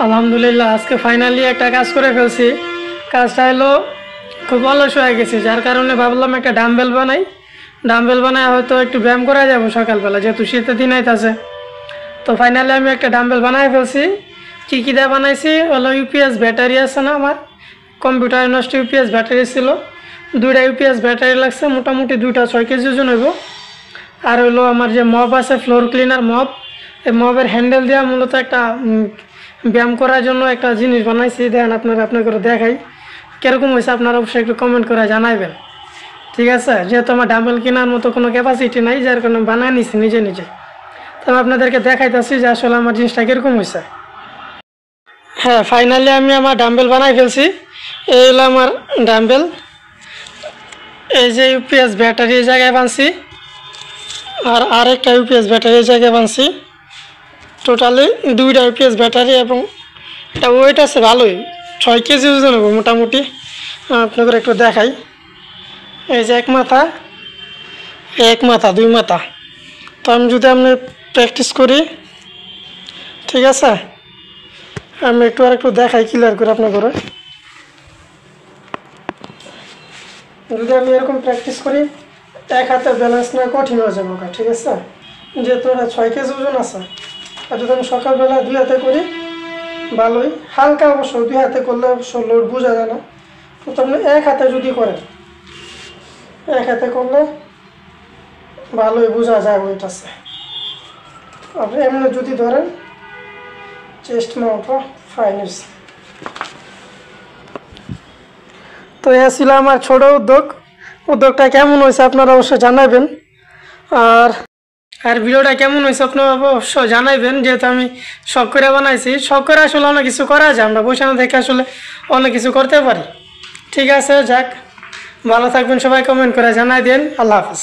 আলহামদুলিল্লাহ আজকে ফাইনালি একটা কাজ করে ফেলছি। কাজটা হলো খুব অলস হয়ে গেছি, যার কারণে ভাবলাম একটা ডাম্বেল বানাই। ডাম্বেল বানায় হয়তো একটু ব্যায়াম করা যাবো সকালবেলা, যেহেতু শীতের দিন আইতাছে। তো ফাইনালি আমি একটা ডাম্বেল বানাই ফেলছি। কী কী দিয়ে বানাইছি হলো, ইউপিএস ব্যাটারি আছে না, আমার কম্পিউটার নষ্ট ইউপিএস ব্যাটারি ছিল, 2টা ইউপিএস ব্যাটারি লাগছে, মোটামুটি 2টা 6 কেজি ওজন হইব। আর হলো আমার যে মপ আছে, ফ্লোর ক্লিনার মপ, এই মপের হ্যান্ডেল দেওয়া মূলত একটা ব্যায়াম করার জন্য একটা জিনিস বানাইছি। দেখেন আপনাকে দেখাই কীরকম হয়েছে, আপনারা অবশ্যই একটু কমেন্ট করে জানাইবেন, ঠিক আছে? যেহেতু আমার ডাম্বেল কেনার মতো কোনো ক্যাপাসিটি নাই, যার কারণে বানায় নিছি নিজে। তো আমি আপনাদেরকে দেখাইতেছি যে আসলে আমার জিনিসটা কীরকম হয়েছে। হ্যাঁ, ফাইনালি আমি আমার ডাম্বেল বানাই ফেলছি। এই হলো আমার ডাম্বেল। এই যে ইউপিএস ব্যাটারি এই জায়গায় বানছি, আর আরেকটা ইউপিএস ব্যাটারি এই জায়গায় বানছি। টোটালি 2টা ইউপিএস ব্যাটারি, এবং এটা ওয়েট আছে ভালোই, 6 কেজি ওজন হবে মোটামুটি। আপনাদের একটু দেখাই। এই যে এক মাথা, 2 মাথা। তো আমি যদি আপনি প্র্যাকটিস করি, ঠিক আছে, আমি একটু দেখাই ক্লিয়ার করে আপনাদের। যদি আমি এরকম প্র্যাকটিস করি, এক হাতে ব্যালেন্স না কঠিন হয়ে যাবে, ঠিক আছে? যেহেতু ওরা 6 কেজি ওজন আছে, আর যদি আমি সকালবেলা 2 হাতে করি ভালোই, হালকা অবশ্য 2 হাতে করলে অবশ্য লোড বোঝা যায় না। তো আপনি এক হাতে যদি করেন, এক হাতে করলে ভালোই বোঝা যায় ওয়েট আছে। আপনি এমনি যদি ধরেন চেস্ট মাউন্টও ফাইন হয়েছে। তো এ ছিল আমার ছোট উদ্যোগটা কেমন হয়েছে আপনারা অবশ্যই জানাবেন। আর ভিডিওটা কেমন হয়েছে আপনারা অবশ্যই জানাবেন, যেহেতু আমি শখ করে বানাইছি। শখ করে আসলে অনেক কিছু করা যায়, আমরা বসে না দেখে আসলে অনেক কিছু করতে পারি। ঠিক আছে, যাক, ভালো থাকবেন সবাই, কমেন্ট করে জানাই দেন। আল্লাহ হাফেজ।